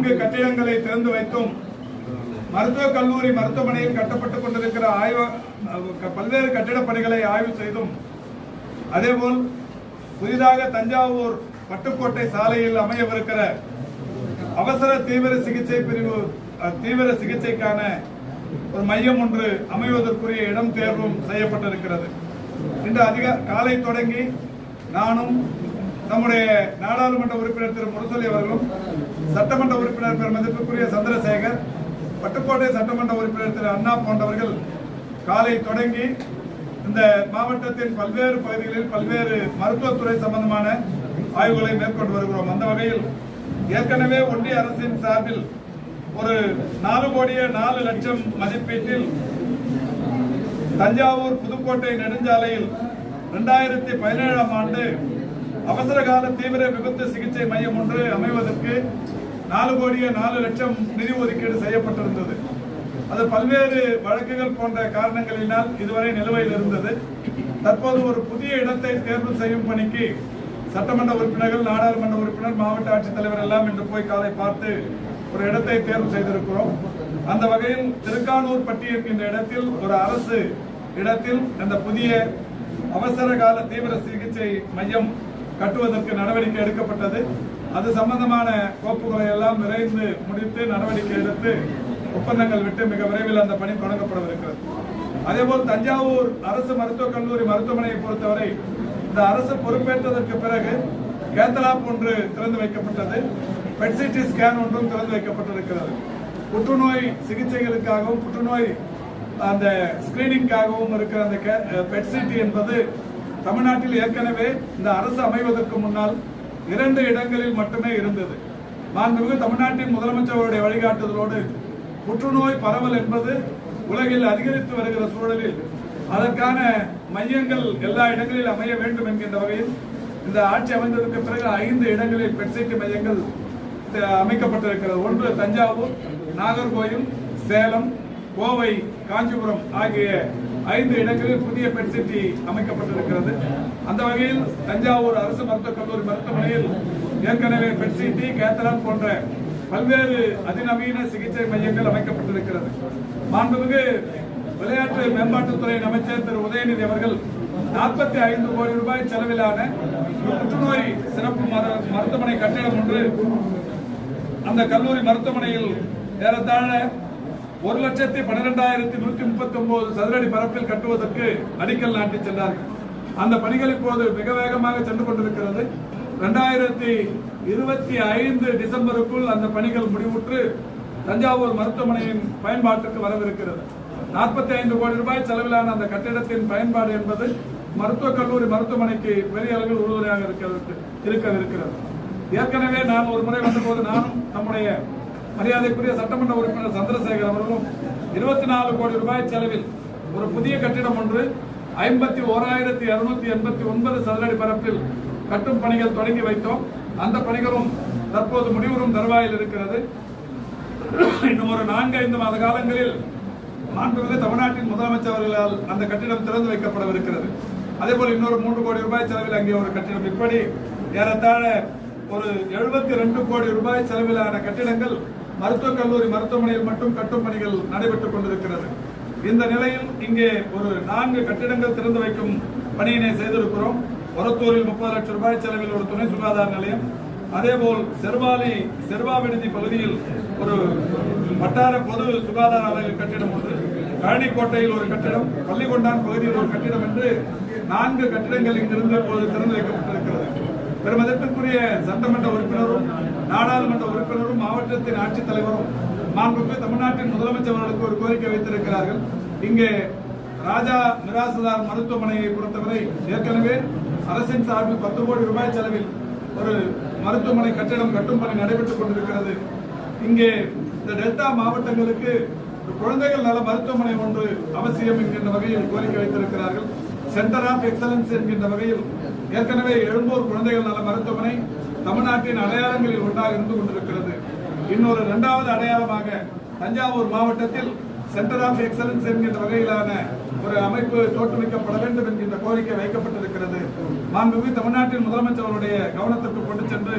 4 கட்டிடங்களை திறந்து வைத்தும் மருத்துவக் கல்லூரி மருத்துவமனையில் கட்டப்பட்டுக் கொண்டிருக்கிற பல்வேறு கட்டிடப் பணிகளை ஆய்வு செய்தும் அதேபோல் புதிதாக தஞ்சாவூர் பட்டுக்கோட்டை சாலையில் அமையவிருக்கிற அவசர தீவிர சிகிச்சை பிரிவு தீவிர சிகிச்சைக்கான ஒரு மையம் ஒன்று அமைவதற்குரிய இடம் தேர்வும் செய்யப்பட்டிருக்கிறது. இன்று காலை தொடங்கி நானும் நம்முடைய நாடாளுமன்ற உறுப்பினர் திரு முரசொலி அவர்களும் சட்டமன்ற உறுப்பினர் பெருமதிப்புக்குரிய சந்திரசேகர், பட்டுக்கோட்டை சட்டமன்ற உறுப்பினர் திரு அண்ணா போன்றவர்கள் காலை தொடங்கி இந்த மாவட்டத்தின் பல்வேறு பகுதிகளில் பல்வேறு மருத்துவத்துறை சம்பந்தமான ஆய்வுகளை மேற்கொண்டு வருகிறோம். அந்த வகையில் ஏற்கனவே ஒன்றிய அரசின் சார்பில் ஒரு 4,04,00,000 மதிப்பீட்டில் தஞ்சாவூர் புதுக்கோட்டை நெடுஞ்சாலையில் 2017ஆம் ஆண்டு அவசர கால தீவிர விபத்து சிகிச்சை மையம் ஒன்று அமைவதற்கு 4,04,00,000 நிதி ஒதுக்கீடு செய்யப்பட்டிருந்தது. அது பல்வேறு வழக்குகள் போன்ற காரணங்களினால் இதுவரை நிலுவையில் இருந்தது. தற்போது ஒரு புதிய இடத்தை தேர்வு செய்யும் பணிக்கு சட்டமன்ற உறுப்பினர்கள், நாடாளுமன்ற உறுப்பினர், மாவட்ட ஆட்சித்தலைவர் எல்லாம் இன்று போய் காலை பார்த்து ஒரு இடத்தை தேர்வு செய்திருக்கிறோம். அந்த வகையில் திருக்கானூர் பட்டி என்கின்ற இடத்தில் ஒரு அரசு இடத்தில் அந்த புதிய அவசர கால தீவிர சிகிச்சை மையம் கட்டுவதற்கு நடவடிக்கை எடுக்கப்பட்டது. அது சம்பந்தமான கோப்புகளை எல்லாம் விரைந்து முடித்து நடவடிக்கை எடுத்து ஒப்பந்தங்கள் விட்டு மிக விரைவில் அந்த பணி தொடங்கப்படவிருக்கிறது. அதேபோல் தஞ்சாவூர் அரசு மருத்துவக் கல்லூரி மருத்துவமனையை பொறுத்தவரை இந்த அரசு பொறுப்பேற்றதற்கு பிறகு கேத்தலாப் ஒன்று திறந்து வைக்கப்பட்டது. பெட்சிடி ஸ்கேன் ஒன்றும் திறந்து வைக்கப்பட்டிருக்கிறது. புற்றுநோய் சிகிச்சைகளுக்காகவும் புற்றுநோய் அந்த ஸ்கிரீனிங்காகவும் இருக்கிற அந்த பெட்சிடி என்பது தமிழ்நாட்டில் ஏற்கனவே இந்த அரசு அமைவதற்கு முன்னால் 2 இடங்களில் மட்டுமே இருந்தது. மாண்புமிகு தமிழ்நாட்டின் முதலமைச்சருடைய வழிகாட்டுதலோடு புற்றுநோய் பரவல் என்பது உலகில் அதிகரித்து வருகிற சூழலில் அதற்கான மையங்கள் எல்லா இடங்களில் அமைய வேண்டும் என்கின்ற வகையில் இந்த ஆட்சி அமைந்ததற்கு பிறகு 5 இடங்களில் பெட்சிடி மையங்கள் அமைக்கப்பட்டிருக்கிறது. ஒன்று தஞ்சாவூர், நாகர்கோயில், சேலம், கோவை, காஞ்சிபுரம் ஆகிய 5 இடங்களில் புதிய பெட்சிடி அமைக்கப்பட்டிருக்கிறது. அந்த வகையில் தஞ்சாவூர் அரசு மருத்துவக் கல்லூரி மருத்துவமனையில் ஏற்கனவே பெட்சிடி, கேத்தலாப் போன்ற பல்வேறு அதிநவீன சிகிச்சை மையங்கள் அமைக்கப்பட்டிருக்கிறது. மாண்புமிகு விளையாட்டு மேம்பாட்டுத்துறை அமைச்சர் திரு உதயநிதி அவர்கள் 45 கோடி ரூபாய் செலவிலான புற்றுநோய் சிறப்பு மருத்துவமனை கட்டிடம் ஒன்று அந்த கல்லூரி மருத்துவமனையில் ஏறத்தாழ 1,12,139 சதுரடி பரப்பில் கட்டுவதற்கு அடிக்கல் நாட்டி சென்றார்கள். அந்த பணிகள் இப்போது மிக வேகமாக சென்று கொண்டிருக்கிறது. 2025 டிசம்பருக்குள் அந்த பணிகள் முடிவுற்று தஞ்சாவூர் மருத்துவமனையின் பயன்பாட்டுக்கு வரவிருக்கிறது. 45 கோடி ரூபாய் செலவிலான அந்த கட்டிடத்தின் பயன்பாடு என்பது மருத்துவக் கல்லூரி மருத்துவமனைக்கு பெரிய அளவில் உறுதுணையாக இருக்கவிருக்கிறது. ஏற்கனவே நான் ஒரு முறை வந்தபோது நானும் நம்முடைய மரியாதைக்குரிய சட்டமன்ற உறுப்பினர் சந்திரசேகர் அவர்களும் 24 கோடி ரூபாய் செலவில் ஒரு புதிய கட்டிடம் ஒன்று 51,289 சதுரடி பரப்பில் கட்டும் பணிகள் தொடங்கி வைத்தோம். அந்த பணிகளும் தற்போது முடிவுறும் தருவாயில் இருக்கிறது. இன்னும் ஒரு 4-5 மாத காலங்களில் மாண்புமிகு தமிழ்நாட்டின் முதலமைச்சர் அவர்களால் அந்த கட்டிடம் திறந்து வைக்கப்படவிருக்கிறது. அதேபோல் இன்னொரு 3 கோடி ரூபாய் செலவில் அங்கே ஒரு கட்டிடம், இப்படி ஏறத்தாழ ஒரு 72 கோடி ரூபாய் செலவிலான கட்டிடங்கள் மருத்துவக் கல்லூரி மருத்துவமனையில் மட்டும் கட்டும் பணிகள் நடைபெற்றுக் கொண்டிருக்கிறது. இந்த நிலையில் இங்கே ஒரு 4 கட்டிடங்கள் திறந்து வைக்கும் பணியினை செய்திருக்கிறோம். ஒரத்தூரில் 30 லட்சம் ரூபாய் செலவில் ஒரு துணை சுகாதார நிலையம், அதேபோல் செர்வா விடுதி பகுதியில் ஒரு வட்டார பொது சுகாதார ஆலையில் கட்டிடம் ஒன்று, கழனிக்கோட்டையில் ஒரு கட்டிடம், பள்ளிகொண்டான் பகுதியில் ஒரு கட்டிடம் என்று 4 கட்டிடங்கள் இங்கிருந்து திறந்து வைக்கப்பட்டிருக்கிறது. பெருமதிப்பிற்குரிய சட்டமன்ற உறுப்பினரும் நாடாளுமன்ற உறுப்பினரும் மாவட்டத்தின் ஆட்சித்தலைவரும் மாண்புமிகு தமிழ்நாட்டின் முதலமைச்சர் அவர்களுக்கு ஒரு கோரிக்கை வைத்திருக்கிறார்கள். இங்கே ராஜா மிராசுதார் மருத்துவமனையை பொறுத்தவரை ஏற்கனவே அரசின் சார்பில் 10 கோடி ரூபாய் செலவில் ஒரு மருத்துவமனை கட்டிடம் கட்டும் பணி நடைபெற்றுக் கொண்டிருக்கிறது. இங்கே இந்த டெல்டா மாவட்டங்களுக்கு குழந்தைகள் நல மருத்துவமனை ஒன்று அவசியம் என்கின்ற வகையில் கோரிக்கை வைத்திருக்கிறார்கள். சென்டர் ஆஃப் எக்ஸலன்ஸ் என்கின்ற வகையில் ஏற்கனவே எழும்பூர் குழந்தைகள் நல மருத்துவமனை தமிழ்நாட்டின் அடையாளங்களில் ஒன்றாக இருந்து கொண்டிருக்கிறது. இன்னொரு 2வது அடையாளமாக தஞ்சாவூர் மாவட்டத்தில் சென்டர் ஆஃப் எக்ஸலன்ஸ் என்கின்ற வகையிலான ஒரு அமைப்பு தோற்றுவிக்கப்பட வேண்டும் என்கின்ற கோரிக்கை வைக்கப்பட்டிருக்கிறது. மாண்புமிகு தமிழ்நாட்டின் முதலமைச்சருடைய கவனத்திற்கு கொண்டு சென்று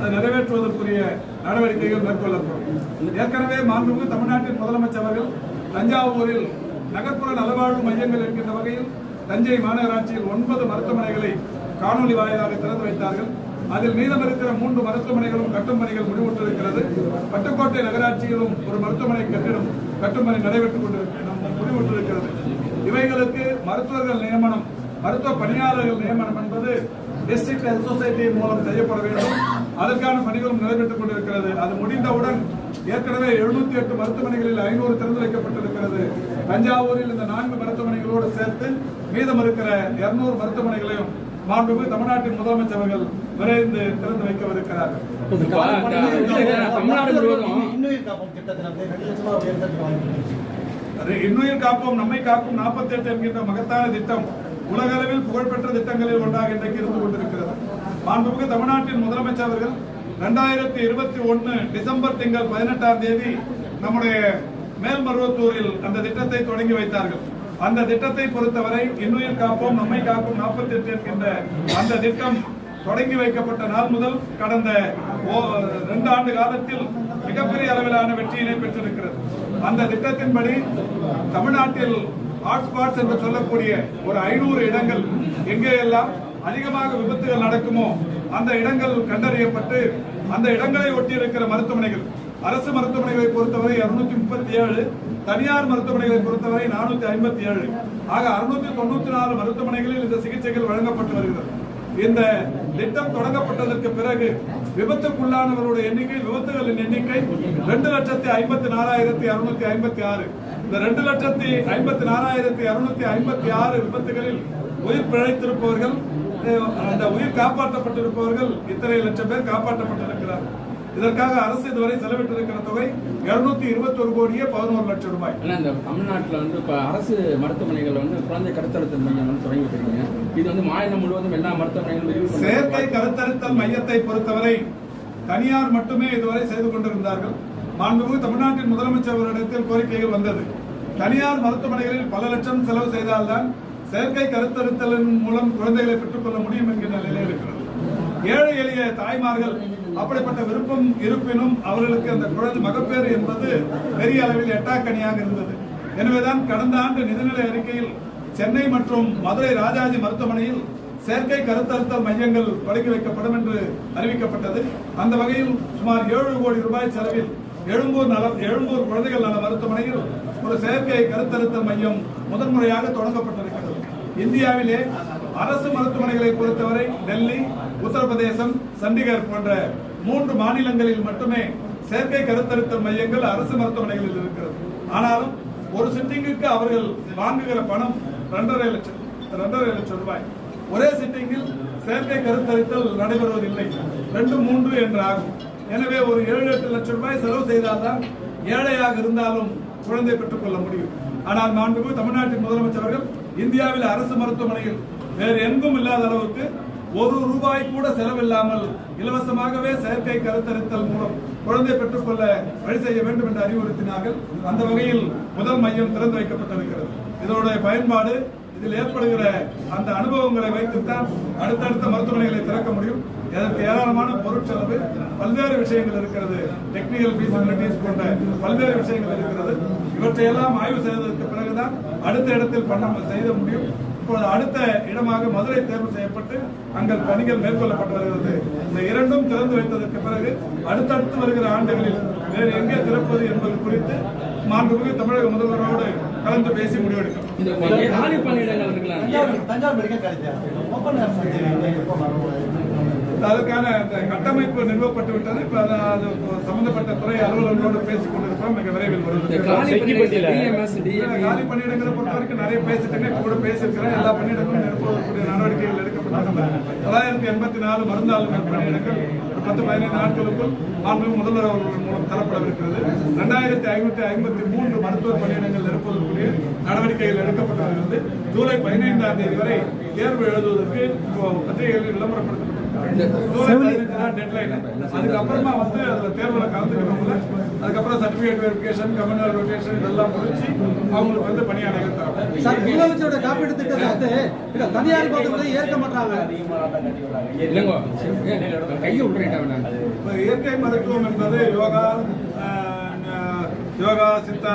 அதை நிறைவேற்றுவதற்குரிய நடவடிக்கைகள் மேற்கொள்ளப்படும். ஏற்கனவே மாண்புமிகு தமிழ்நாட்டின் முதலமைச்சர் அவர்கள் தஞ்சாவூரில் நகர்ப்புற நலவாழ்வு மையங்கள் என்கின்ற வகையில் தஞ்சை மாநகராட்சியில் 9 மருத்துவமனைகளை காணொலி வாயிலாக திறந்து வைத்தார்கள். அதில் மீதம் இருக்கிற 3 மருத்துவமனைகளும் கட்டும் பணிகள் முடிவுற்றிருக்கிறது. பட்டுக்கோட்டை நகராட்சியிலும் ஒரு மருத்துவமனை கட்டிடம் கட்டும் பணி நடைபெற்றுக் முடிவுற்றிருக்கிறது. இவைகளுக்கு மருத்துவர்கள் நியமனம், மருத்துவ பணியாளர்கள் நியமனம் என்பது டிஸ்ட்ரிக்ட் ஹெல்த் சொசைட்டியின் மூலம் செய்யப்பட வேண்டும். அதற்கான பணிகளும் நடைபெற்றுக் கொண்டிருக்கிறது. அது முடிந்தவுடன் ஏற்கனவே 708 மருத்துவமனைகளில் 500 திறந்து வைக்கப்பட்டிருக்கிறது. தஞ்சாவூரில் இந்த 4 மருத்துவமனைகளோடு சேர்த்து மீதம் இருக்கிற 200 மருத்துவமனைகளையும் மாண்புமிகு தமிழ்நாட்டின் முதலமைச்சர் அவர்கள் விரைந்து திறந்து வைக்கவிருக்கிறார்கள். இன்னுயிர் காப்போம் நம்மை காக்கும் 48 என்கின்ற மகத்தான திட்டம் உலகளவில் புகழ்பெற்ற திட்டங்களில் ஒன்றாக இன்றைக்கு இருந்து கொண்டிருக்கிறது. மாண்புமிகு தமிழ்நாட்டின் முதலமைச்சர் அவர்கள் 2021 டிசம்பர் திங்கள் 18ஆம் தேதி நம்முடைய மேல்மருவத்தூரில் அந்த திட்டத்தை தொடங்கி வைத்தார்கள். அந்த திட்டத்தை பொறுத்தவரை இன்னுயிர் காப்போம் நம்மை காக்கும் 48 என்கின்ற அந்த திட்டம் தொடங்கி வைக்கப்பட்ட நாள் முதல் கடந்த 2 ஆண்டு காலத்தில் மிகப்பெரிய அளவிலான வெற்றியினை பெற்றிருக்கிறது. அந்த திட்டத்தின்படி தமிழ்நாட்டில் ஹாட்ஸ்பாட்ஸ் என்று சொல்லக்கூடிய ஒரு 500 இடங்கள் எங்கேயெல்லாம் அதிகமாக விபத்துகள் நடக்குமோ அந்த இடங்கள் கண்டறியப்பட்டு அந்த இடங்களை ஒட்டி இருக்கிற மருத்துவமனைகள், அரசு மருத்துவமனைகளை பொறுத்தவரை 237, தனியார் மருத்துவமனைகளை பொறுத்தவரை 457 ஆக 694 மருத்துவமனைகளில் இந்த சிகிச்சைகள் வழங்கப்பட்டு வருகிறது. இந்த திட்டம் தொடங்கப்பட்டதற்கு பிறகு விபத்துக்குள்ளானவர்களுடைய எண்ணிக்கை, விபத்துகளின் எண்ணிக்கை 2,54,256. இந்த 2,54,256 விபத்துகளில் உயிர் பிழைத்திருப்பவர்கள், அந்த உயிர் காப்பாற்றப்பட்டிருப்பவர்கள் இத்தனை லட்சம் பேர் காப்பாற்றப்பட்டிருக்கிறார். இதற்காக அரசு இதுவரை செலவிட்டிருக்கிற தொகை 221 கோடியே 11 லட்சம் ரூபாய். தமிழ்நாட்டில் இப்ப அரசு மருத்துவமனைகள் குழந்தை கருத்தரித்தல் மையம் தொடங்கி வைக்கிறீங்க. இது மாநிலம் முழுவதும் எல்லா மருத்துவமனைகளும் செயற்கை கருத்தரித்தல் மையத்தை பொறுத்தவரை தனியார் மட்டுமே இதுவரை செய்து கொண்டிருந்தார்கள். மாண்புமிகு தமிழ்நாட்டின் முதலமைச்சர் அவரிடத்தில் கோரிக்கைகள் வந்தது. தனியார் மருத்துவமனைகளில் பல லட்சம் செலவு செய்தால்தான் செயற்கை கருத்தரித்தலின் மூலம் குழந்தைகளை பெற்றுக் கொள்ள முடியும் என்கிற நிலையில் இருக்கிறது. ஏழை எளிய தாய்மார்கள் அப்படிப்பட்ட விருப்பம் இருப்பினும் அவர்களுக்கு அந்த குழந்தை மகப்பேறு என்பது பெரிய அளவில் எட்டாக்கணியாக இருந்தது. எனவேதான் கடந்த ஆண்டு நிதிநிலை அறிக்கையில் சென்னை மற்றும் மதுரை ராஜாஜி மருத்துவமனையில் செயற்கை கருத்தரித்தல் மையங்கள் தொடங்கி வைக்கப்படும் என்று அறிவிக்கப்பட்டது. அந்த வகையில் சுமார் 7 கோடி ரூபாய் செலவில் எழும்பூர் குழந்தைகள் நல மருத்துவமனையில் ஒரு செயற்கை கருத்தரித்தல் மையம் முதன்முறையாக தொடங்கப்பட்டிருக்கிறது. இந்தியாவிலே அரசு மருத்துவமனைகளை பொறுத்தவரை டெல்லி, உத்தரப்பிரதேசம், சண்டிகர் போன்ற 3 மாநிலங்களில் மட்டுமே செயற்கை கருத்தரித்தல் மையங்கள் அரசு மருத்துவமனைகளில் இருக்கிறது. ஆனாலும் ஒரு சிட்டிங்குக்கு அவர்கள் வாங்குகிற பணம் 2.5 லட்சம் ரூபாய். ஒரே சிட்டிங்கில் செயற்கை கருத்தரித்தல் நடைபெறுவதில்லை, 2-3 என்று ஆகும். எனவே ஒரு 7-8 லட்சம் ரூபாய் செலவு செய்தால்தான் ஏழையாக இருந்தாலும் குழந்தை பெற்றுக் கொள்ள முடியும். ஆனால் மாண்புமிகு தமிழ்நாட்டின் முதலமைச்சர் அவர்கள் இந்தியாவில் அரசு மருத்துவமனையில் வேறு எங்கும் இல்லாத அளவுக்கு 1 ரூபாய் கூட செலவில்லாமல் இலவசமாகவே செயற்கை கருத்தரித்தல் மூலம் குழந்தை பெற்றுக் கொள்ள வழி செய்ய வேண்டும் என்று அறிவுறுத்தினார்கள். அந்த வகையில் முதல் மையம் திறந்து வைக்கப்பட்டிருக்கிறது. இதனுடைய பயன்பாடு, இதில் ஏற்படுகிற அந்த அனுபவங்களை வைத்துத்தான் அடுத்தடுத்த மருத்துவமனைகளை திறக்க முடியும். இதற்கு ஏராளமான பொருட்செலவு, பல்வேறு விஷயங்கள் இருக்கிறது, டெக்னிக்கல் ஃபீஸிபிலிட்டிஸ் போன்ற பல்வேறு விஷயங்கள் இருக்கிறது. இவற்றையெல்லாம் ஆய்வு செய்ததற்கு பிறகுதான் அடுத்த இடத்தில் செய்த முடியும். இப்போது அடுத்த இடமாக மதுரை தேர்வு செய்யப்பட்டு அங்கே பணிகள் மேற்கொள்ளப்பட்டு வருகிறது. இந்த 2ம் திறந்து வைத்ததற்கு பிறகு அடுத்தடுத்து வருகிற ஆண்டுகளில் வேறு எங்கே திறப்பது என்பது குறித்து மாண்புமிகு தமிழக முதல்வரோடு கலந்து பேசி முடிவெடுக்கும். அதற்கான கட்டமைப்பு நிறுவப்பட்டு விட்டது. இப்ப அது சம்பந்தப்பட்ட துறை அலுவலர்களோடு பேசிக் கொண்டிருக்கிறோம். மிக விரைவில் வருது. காலி பணியிடங்களை பொறுத்த வரைக்கும் நிறைய பேசிட்டேங்க, கூட பேசியிருக்கிறேன். எல்லா பணியிடங்களும் நிரப்புவதற்குரிய நடவடிக்கைகள் எடுக்கப்பட்டன. 984 மருந்தாளுநர் பணியிடங்கள் 10-15 நாட்களுக்குள் மாண்புமிகு முதல்வர் அவர்கள் மூலம் தரப்படவிருக்கிறது. 2553 மருத்துவ பணியிடங்கள் நிரப்புவதற்குரிய நடவடிக்கைகள் எடுக்கப்பட்டு வருகிறது. ஜூலை 15ஆம் தேதி வரை தேர்வு எழுதுவதற்கு பத்திரிகைகளில் விளம்பரப்படுத்தப்பட்டது. ஜூலை 15 தான் டெட்லைன். அதுக்கப்புறமா வந்து அதுல தேர்வுல கலந்துக்கிறவங்கள அதுக்கப்புறம் சர்டிபிகேட் வெரிஃபிகேஷன், கம்யூனல் ரொட்டேஷன் இதெல்லாம் முடிச்சு அவங்களுக்கு வந்து பணியாளர்கள் தரும். சார், முதலமைச்சரோட காப்பீடு திட்டத்தை வந்து இல்ல தனியார் மருத்துவமனை ஏற்க மாட்டாங்க. இல்லைங்கோ கையை விட்டுறேன். இப்ப இயற்கை மருத்துவம் என்பது யோகா, சித்தா,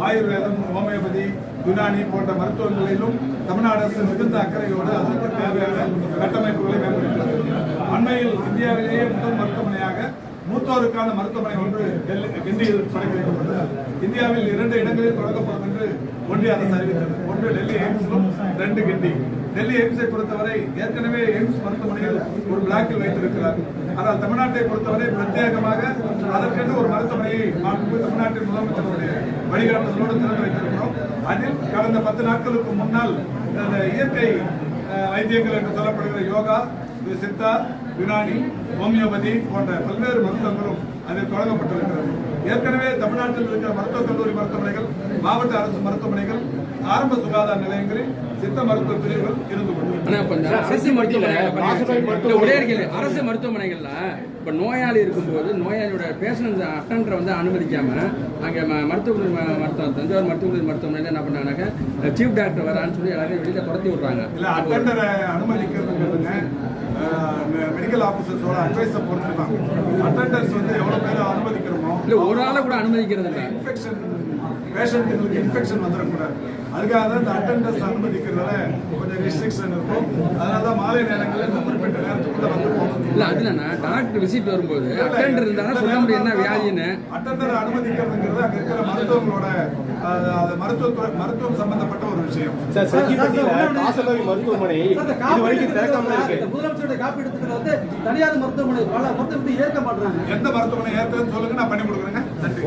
ஆயுர்வேதம், ஹோமியோபதி, யுனானி போன்ற மருத்துவங்களிலும் தமிழ்நாடு அரசு மிகுந்த அக்கறையோடு அதற்கு தேவையான கட்டமைப்புகளை மேம்படுத்துகிறது. அண்மையில் இந்தியாவிலேயே முதல் மருத்துவமனையாக மூத்தோருக்கான மருத்துவமனை ஒன்று கிண்டியில் தொடங்கி வைக்கப்பட்டது. இந்தியாவில் 2 இடங்களில் தொடங்கப்படும் என்று ஒன்றிய அரசு அறிவித்தது. ஒன்று டெல்லி எய்ம்ஸிலும் 2 கிண்டி. டெல்லி எய்ம்ஸை பொறுத்தவரை ஏற்கனவே எய்ம்ஸ் மருத்துவமனையில் ஒரு பிளாக்கில் வைத்திருக்கிறார். ஆனால் தமிழ்நாட்டை பொறுத்தவரை பிரத்யேகமாக அதற்கென்று ஒரு மருத்துவமனையை தமிழ்நாட்டின் முதலமைச்சருடைய வழிகாட்டுதலோடு திறந்து வைத்திருக்கிறோம். அதில் கடந்த 10 நாட்களுக்கு முன்னால் இயற்கை வைத்தியங்கள் என்று சொல்லப்படுகிற யோகா, சித்தா, யுனானி, ஹோமியோபதி போன்ற பல்வேறு மருத்துவங்களும் அதில் தொடங்கப்பட்டிருக்கிறது. ஏற்கனவே தமிழ்நாட்டில் இருக்கிற மருத்துவக் கல்லூரி மருத்துவமனைகள், மாவட்ட அரசு மருத்துவமனைகள், ஆரம்ப சுகாதார நிலையங்களில் சித்த மருத்துவ பிரிவுகள் இருந்து கொண்டிருக்கிறது. அரசு மருத்துவமனைகள்ல இப்ப நோயாளி இருக்கும்போது நோயாளியோட பேஷண்ட் அட்டண்டரை வந்து அனுமதிக்காம அங்க மருத்துவமனை தஞ்சாவூர் மருத்துவமனையில என்ன பண்ணாங்கன்னாக்க சீஃப் டாக்டர் வரான்னு சொல்லி எல்லாரையும் வெளியில துரத்தி விடுறாங்க. இல்ல அட்டண்டரை அனுமதிக்கிறதுங்கிறதுங்க மெடிக்கல் ஆபீசர்ஸோட அட்வைஸை பொறுத்து தான். அட்டண்டர்ஸ் வந்து எவ்வளவு பேர் அனுமதிக்கிறோமோ இல்ல ஒரு ஆளை கூட அனுமதிக்கிறது இல்லை. இன்ஃபெக்ஷன் பேஷண்ட்டுங்களுக்கு இன்ஃபெக்ஷன் வந்துடக்கூடாது. அதுக்காக தான் இந்த அட்டண்டர்ஸ் அனுமதிக்கிறதுல கொஞ்சம் ரெஸ்ட்ரிக்ஷன் இருக்கும். அதனால தான் மாலை நேரங்களில் இந்த குறிப்பிட்ட நேரத்துக்குள்ள வந்து போகணும். இல்ல அதுல டாக்டர் விசிட் வரும்போது அட்டெண்டர் இருந்தாலும் சொல்ல முடியும் என்ன வியாதின்னு. அட்டெண்டர் அனுமதிக்கிறதுங்கிறது அங்க இருக்கிற மருத்துவங்களோட மருத்துவம் சம்பந்தப்பட்ட ஒரு விஷயம். மருத்துவமனை முதலமைச்சருடைய காப்பீடு திட்டத்தை வந்து தனியார் மருத்துவமனை பல மருத்துவமனை ஏற்க மாட்டாங்க. எந்த மருத்துவமனை ஏற்கனவே சொல்லுங்க, நான் பண்ணி கொடுக்குறேங்க. நன்றி.